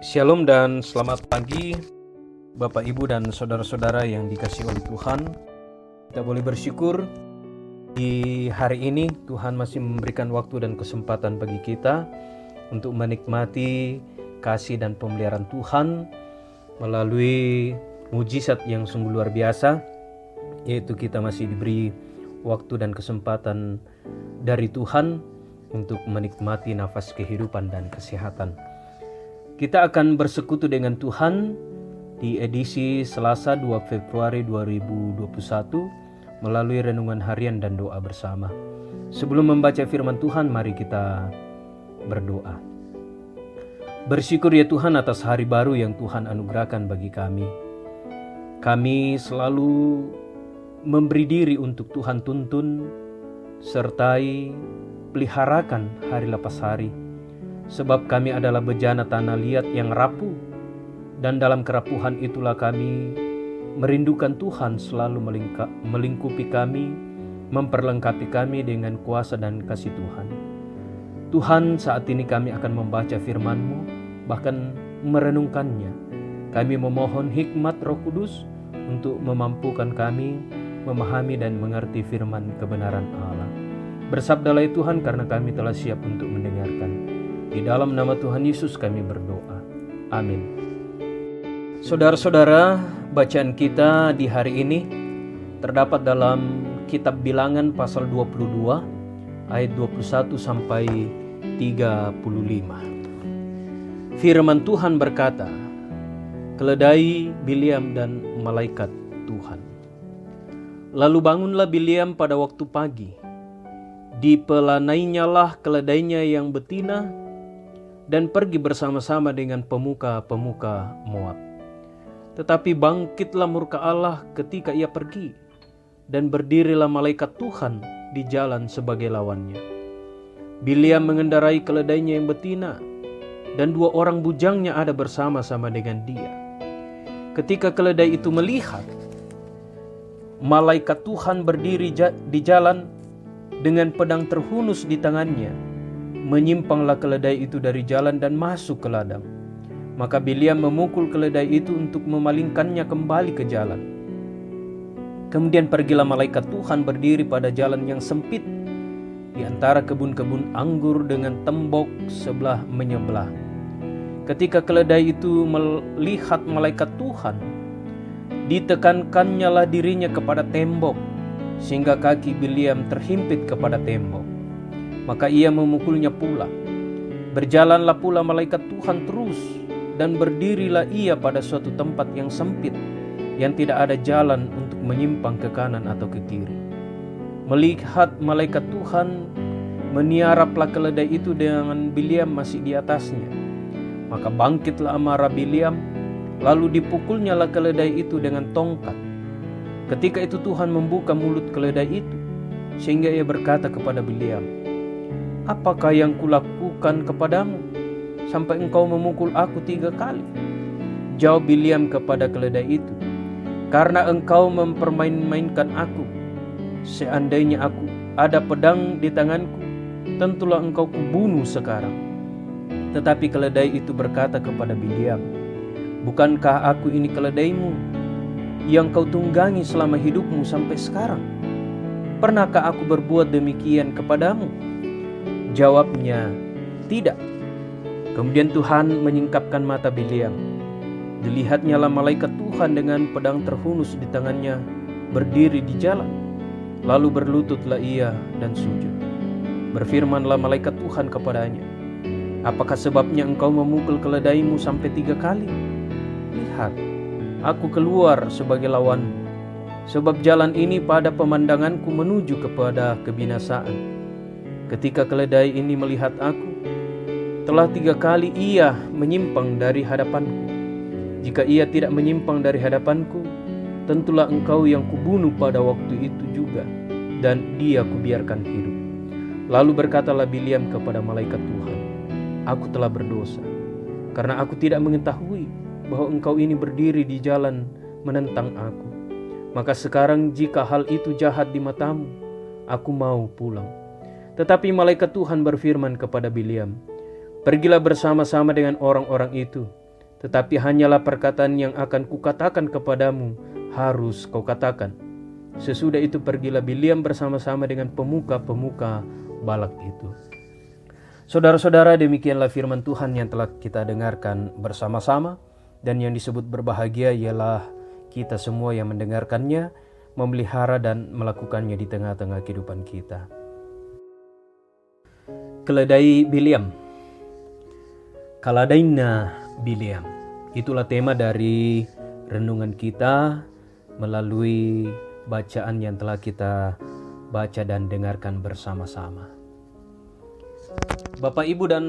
Shalom dan selamat pagi Bapak Ibu dan saudara-saudara yang dikasihi oleh Tuhan. Kita boleh bersyukur di hari ini Tuhan masih memberikan waktu dan kesempatan bagi kita untuk menikmati kasih dan pemeliharaan Tuhan melalui mujizat yang sungguh luar biasa, yaitu kita masih diberi waktu dan kesempatan dari Tuhan untuk menikmati nafas kehidupan dan kesehatan. Kita akan bersekutu dengan Tuhan di edisi Selasa 2 Februari 2021 melalui renungan harian dan doa bersama. Sebelum membaca firman Tuhan, mari kita berdoa. Bersyukur ya Tuhan atas hari baru yang Tuhan anugerahkan bagi kami. Kami selalu memberi diri untuk Tuhan tuntun, sertai peliharakan hari lepas hari. Sebab kami adalah bejana tanah liat yang rapuh, dan dalam kerapuhan itulah kami merindukan Tuhan selalu melingkupi kami, memperlengkapi kami dengan kuasa dan kasih Tuhan. Tuhan, saat ini kami akan membaca firman-Mu, bahkan merenungkannya. Kami memohon hikmat Roh Kudus untuk memampukan kami memahami dan mengerti firman kebenaran Allah. Bersabdalah ya Tuhan, karena kami telah siap untuk mendengarkan. Di dalam nama Tuhan Yesus kami berdoa. Amin. Saudara-saudara, bacaan kita di hari ini terdapat dalam kitab Bilangan pasal 22 ayat 21 sampai 35. Firman Tuhan berkata, "Keledai Bileam dan malaikat Tuhan. Lalu bangunlah Bileam pada waktu pagi. Dipelanainyalah keledainya yang betina dan pergi bersama-sama dengan pemuka-pemuka Moab. Tetapi bangkitlah murka Allah ketika ia pergi, dan berdirilah malaikat Tuhan di jalan sebagai lawannya. Bileam mengendarai keledainya yang betina, dan 2 orang bujangnya ada bersama-sama dengan dia. Ketika keledai itu melihat malaikat Tuhan berdiri di jalan dengan pedang terhunus di tangannya, menyimpanglah keledai itu dari jalan dan masuk ke ladang. Maka Bileam memukul keledai itu untuk memalingkannya kembali ke jalan. Kemudian pergilah malaikat Tuhan berdiri pada jalan yang sempit di antara kebun-kebun anggur dengan tembok sebelah menyebelah. Ketika keledai itu melihat malaikat Tuhan, ditekankannya lah dirinya kepada tembok, sehingga kaki Bileam terhimpit kepada tembok. Maka ia memukulnya pula. Berjalanlah pula malaikat Tuhan terus, dan berdirilah ia pada suatu tempat yang sempit, yang tidak ada jalan untuk menyimpang ke kanan atau ke kiri. Melihat malaikat Tuhan, meniaraplah keledai itu dengan Bileam masih di atasnya. Maka bangkitlah amarah Bileam, lalu dipukulnyalah keledai itu dengan tongkat. Ketika itu Tuhan membuka mulut keledai itu, sehingga ia berkata kepada Bileam, "Apakah yang kulakukan kepadamu sampai engkau memukul aku 3 kali?" Jawab Bileam kepada keledai itu, "Karena engkau mempermain-mainkan aku. Seandainya aku ada pedang di tanganku, tentulah engkau kubunuh sekarang." Tetapi keledai itu berkata kepada Bileam, "Bukankah aku ini keledaimu yang kau tunggangi selama hidupmu sampai sekarang? Pernahkah aku berbuat demikian kepadamu?" Jawabnya, "Tidak." Kemudian Tuhan menyingkapkan mata Bileam. Dilihatnyalah malaikat Tuhan dengan pedang terhunus di tangannya berdiri di jalan. Lalu berlututlah ia dan sujud. Berfirmanlah malaikat Tuhan kepadanya, "Apakah sebabnya engkau memukul keledaimu sampai 3 kali? Lihat, aku keluar sebagai lawanmu, sebab jalan ini pada pemandanganku menuju kepada kebinasaan. Ketika keledai ini melihat aku, telah 3 kali ia menyimpang dari hadapanku. Jika ia tidak menyimpang dari hadapanku, tentulah engkau yang kubunuh pada waktu itu juga, dan dia kubiarkan hidup." Lalu berkatalah Bileam kepada malaikat Tuhan, "Aku telah berdosa, karena aku tidak mengetahui bahwa engkau ini berdiri di jalan menentang aku. Maka sekarang jika hal itu jahat di matamu, aku mau pulang." Tetapi malaikat Tuhan berfirman kepada Bileam, "Pergilah bersama-sama dengan orang-orang itu, tetapi hanyalah perkataan yang akan kukatakan kepadamu harus kau katakan. Sesudah itu pergilah Bileam bersama-sama dengan pemuka-pemuka Balak itu. Saudara-saudara, demikianlah firman Tuhan yang telah kita dengarkan bersama-sama, dan yang disebut berbahagia ialah kita semua yang mendengarkannya, memelihara dan melakukannya di tengah-tengah kehidupan kita. Keledai Bileam. Kaladaina Bileam. Itulah tema dari renungan kita melalui bacaan yang telah kita baca dan dengarkan bersama-sama. Bapak, Ibu, dan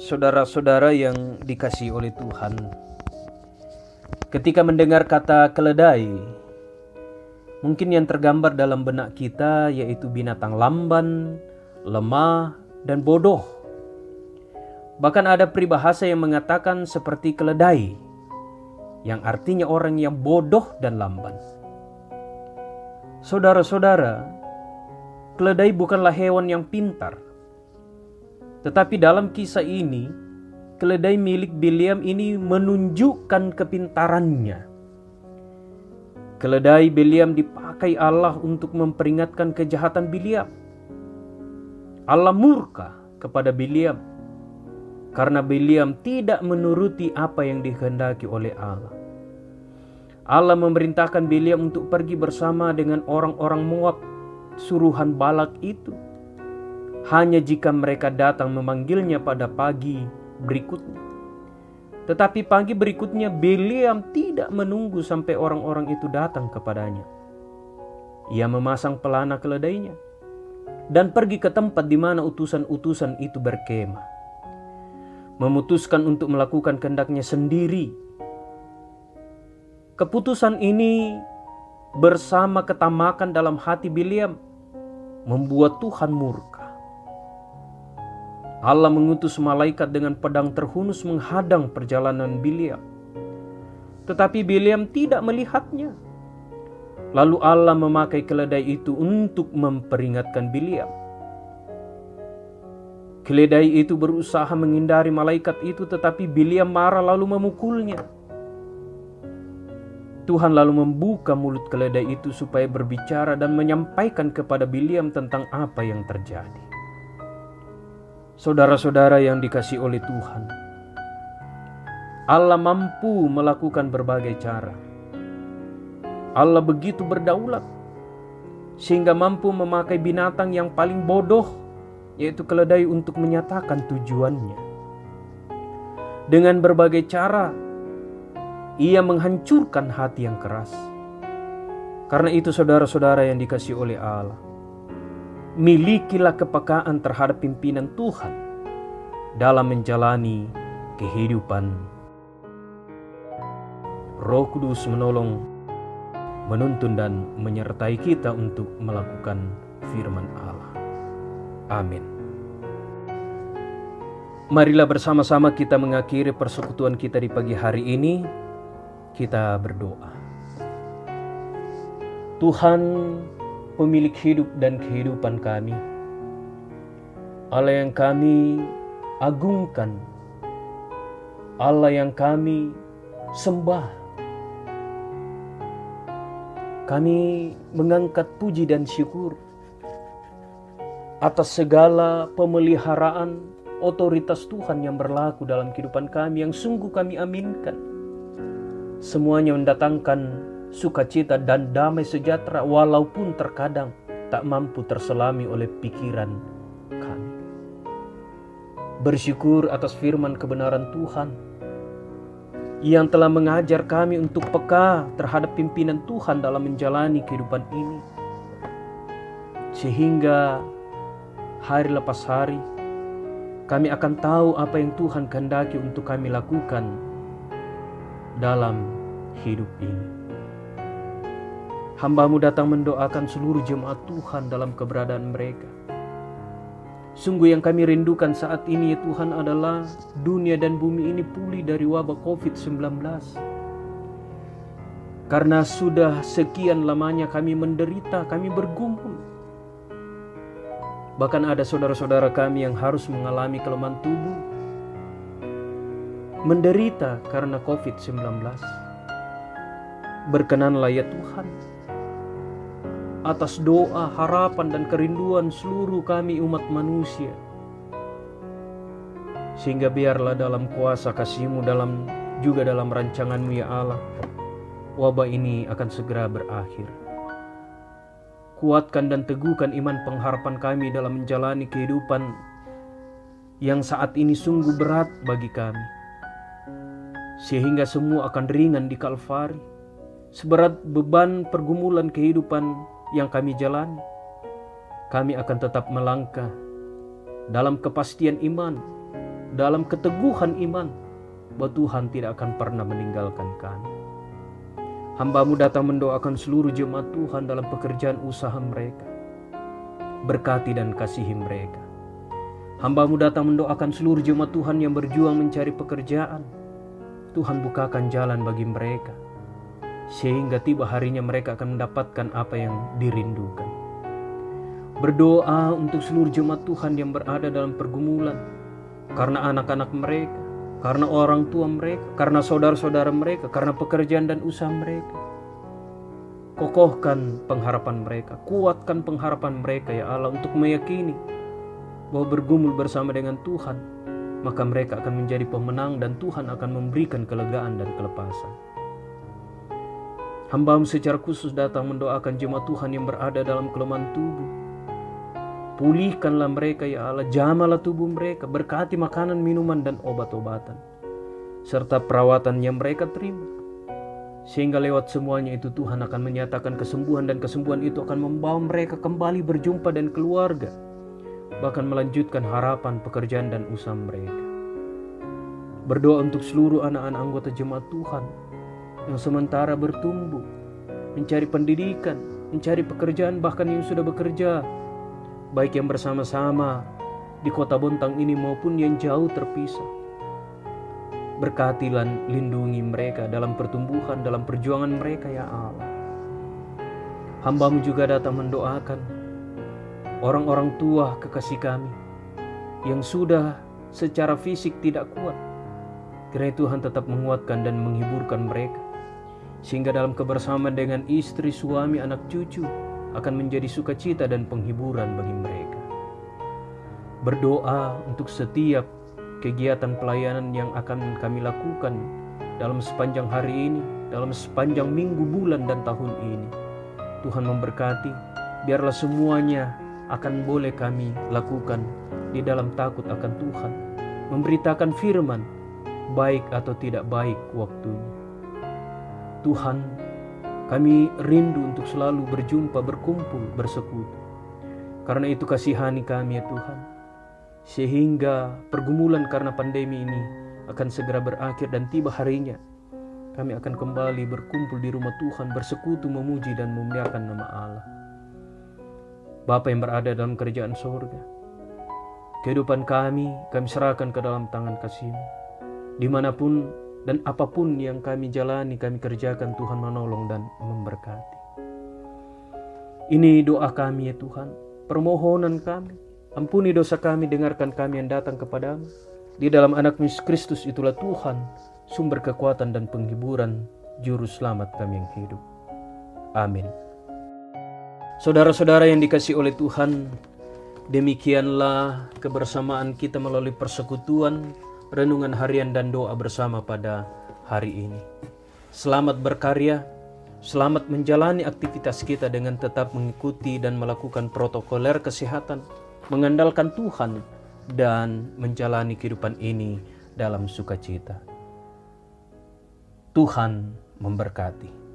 saudara-saudara yang dikasihi oleh Tuhan, ketika mendengar kata keledai, mungkin yang tergambar dalam benak kita yaitu binatang lamban, lemah, dan bodoh. Bahkan ada peribahasa yang mengatakan seperti keledai, yang artinya orang yang bodoh dan lamban. Saudara-saudara, keledai bukanlah hewan yang pintar. Tetapi dalam kisah ini, keledai milik Bileam ini menunjukkan kepintarannya. Keledai Bileam dipakai Allah untuk memperingatkan kejahatan Bileam. Allah murka kepada Bileam karena Bileam tidak menuruti apa yang dikehendaki oleh Allah. Allah memerintahkan Bileam untuk pergi bersama dengan orang-orang Moab, suruhan Balak itu, hanya jika mereka datang memanggilnya pada pagi berikutnya. Tetapi pagi berikutnya Bileam tidak menunggu sampai orang-orang itu datang kepadanya. Ia memasang pelana keledainya dan pergi ke tempat di mana utusan-utusan itu berkemah, memutuskan untuk melakukan kehendaknya sendiri. Keputusan ini bersama ketamakan dalam hati Bileam membuat Tuhan murka. Allah mengutus malaikat dengan pedang terhunus menghadang perjalanan Bileam. Tetapi Bileam tidak melihatnya. Lalu Allah memakai keledai itu untuk memperingatkan Bileam. Keledai itu berusaha menghindari malaikat itu, tetapi Bileam marah lalu memukulnya. Tuhan lalu membuka mulut keledai itu supaya berbicara dan menyampaikan kepada Bileam tentang apa yang terjadi. Saudara-saudara yang dikasihi oleh Tuhan, Allah mampu melakukan berbagai cara. Allah begitu berdaulat sehingga mampu memakai binatang yang paling bodoh, yaitu keledai, untuk menyatakan tujuannya. Dengan berbagai cara, Ia menghancurkan hati yang keras. Karena itu saudara-saudara yang dikasihi oleh Allah, milikilah kepekaan terhadap pimpinan Tuhan dalam menjalani kehidupan. Roh Kudus menolong, menuntun dan menyertai kita untuk melakukan firman Allah. Amin. Marilah bersama-sama kita mengakhiri persekutuan kita di pagi hari ini. Kita berdoa. Tuhan, pemilik hidup dan kehidupan kami, Allah yang kami agungkan, Allah yang kami sembah, kami mengangkat puji dan syukur atas segala pemeliharaan otoritas Tuhan yang berlaku dalam kehidupan kami, yang sungguh kami aminkan. Semuanya mendatangkan sukacita dan damai sejahtera, walaupun terkadang tak mampu terselami oleh pikiran kami. Bersyukur atas firman kebenaran Tuhan yang telah mengajar kami untuk peka terhadap pimpinan Tuhan dalam menjalani kehidupan ini, sehingga hari lepas hari kami akan tahu apa yang Tuhan kehendaki untuk kami lakukan dalam hidup ini. Hamba-Mu datang mendoakan seluruh jemaat Tuhan dalam keberadaan mereka. Sungguh yang kami rindukan saat ini, ya Tuhan, adalah dunia dan bumi ini pulih dari wabah COVID-19. Karena sudah sekian lamanya kami menderita, kami bergumul. Bahkan ada saudara-saudara kami yang harus mengalami kelemahan tubuh. menderita karena COVID-19. Berkenanlah ya Tuhan atas doa, harapan, dan kerinduan seluruh kami umat manusia, sehingga biarlah dalam kuasa kasih-Mu, juga dalam rancangan-Mu ya Allah, wabah ini akan segera berakhir. Kuatkan dan teguhkan iman pengharapan kami dalam menjalani kehidupan yang saat ini sungguh berat bagi kami, sehingga semua akan ringan di Kalvari. Seberat beban pergumulan kehidupan yang kami jalani, kami akan tetap melangkah dalam kepastian iman, dalam keteguhan iman, bahwa Tuhan tidak akan pernah meninggalkan kami. Hamba-Mu datang mendoakan seluruh jemaat Tuhan dalam pekerjaan usaha mereka. Berkati dan kasihi mereka. Hamba-Mu datang mendoakan seluruh jemaat Tuhan yang berjuang mencari pekerjaan. Tuhan bukakan jalan bagi mereka, sehingga tiba harinya mereka akan mendapatkan apa yang dirindukan. Berdoa untuk seluruh jemaat Tuhan yang berada dalam pergumulan, karena anak-anak mereka, karena orang tua mereka, karena saudara-saudara mereka, karena pekerjaan dan usaha mereka. Kokohkan pengharapan mereka, kuatkan pengharapan mereka ya Allah, untuk meyakini bahwa bergumul bersama dengan Tuhan, maka mereka akan menjadi pemenang dan Tuhan akan memberikan kelegaan dan kelepasan. Hamba-Mu secara khusus datang mendoakan jemaat Tuhan yang berada dalam kelemahan tubuh. Pulihkanlah mereka ya Allah, jamalah tubuh mereka, berkati makanan, minuman, dan obat-obatan, serta perawatan yang mereka terima. Sehingga lewat semuanya itu Tuhan akan menyatakan kesembuhan, dan kesembuhan itu akan membawa mereka kembali berjumpa dan keluarga, bahkan melanjutkan harapan, pekerjaan, dan usaha mereka. Berdoa untuk seluruh anak-anak anggota jemaat Tuhan yang sementara bertumbuh, mencari pendidikan, mencari pekerjaan, bahkan yang sudah bekerja, baik yang bersama-sama di kota Bontang ini maupun yang jauh terpisah. Berkati dan lindungi mereka dalam pertumbuhan, dalam perjuangan mereka ya Allah. Hamba-Mu juga datang mendoakan orang-orang tua kekasih kami yang sudah secara fisik tidak kuat. Kiranya Tuhan tetap menguatkan dan menghiburkan mereka, sehingga dalam kebersamaan dengan istri, suami, anak cucu akan menjadi sukacita dan penghiburan bagi mereka. Berdoa untuk setiap kegiatan pelayanan yang akan kami lakukan dalam sepanjang hari ini, dalam sepanjang minggu, bulan, dan tahun ini. Tuhan memberkati, biarlah semuanya akan boleh kami lakukan di dalam takut akan Tuhan, memberitakan firman, baik atau tidak baik waktunya. Tuhan, kami rindu untuk selalu berjumpa, berkumpul, bersekutu. Karena itu kasihani kami ya Tuhan, sehingga pergumulan karena pandemi ini akan segera berakhir dan tiba harinya kami akan kembali berkumpul di rumah Tuhan, bersekutu, memuji dan memuliakan nama Allah. Bapa yang berada dalam kerajaan sorga, kehidupan kami serahkan ke dalam tangan kasih-Mu. Dimanapun dan apapun yang kami jalani, kami kerjakan, Tuhan menolong dan memberkati. Ini doa kami ya Tuhan, permohonan kami. Ampuni dosa kami, dengarkan kami yang datang kepadamu. Di dalam anak-Mu Yesus Kristus itulah Tuhan, sumber kekuatan dan penghiburan, juru selamat kami yang hidup. Amin. Saudara-saudara yang dikasihi oleh Tuhan, demikianlah kebersamaan kita melalui persekutuan, renungan harian dan doa bersama pada hari ini. Selamat berkarya, selamat menjalani aktivitas kita dengan tetap mengikuti dan melakukan protokoler kesehatan, mengandalkan Tuhan, dan menjalani kehidupan ini dalam sukacita. Tuhan memberkati.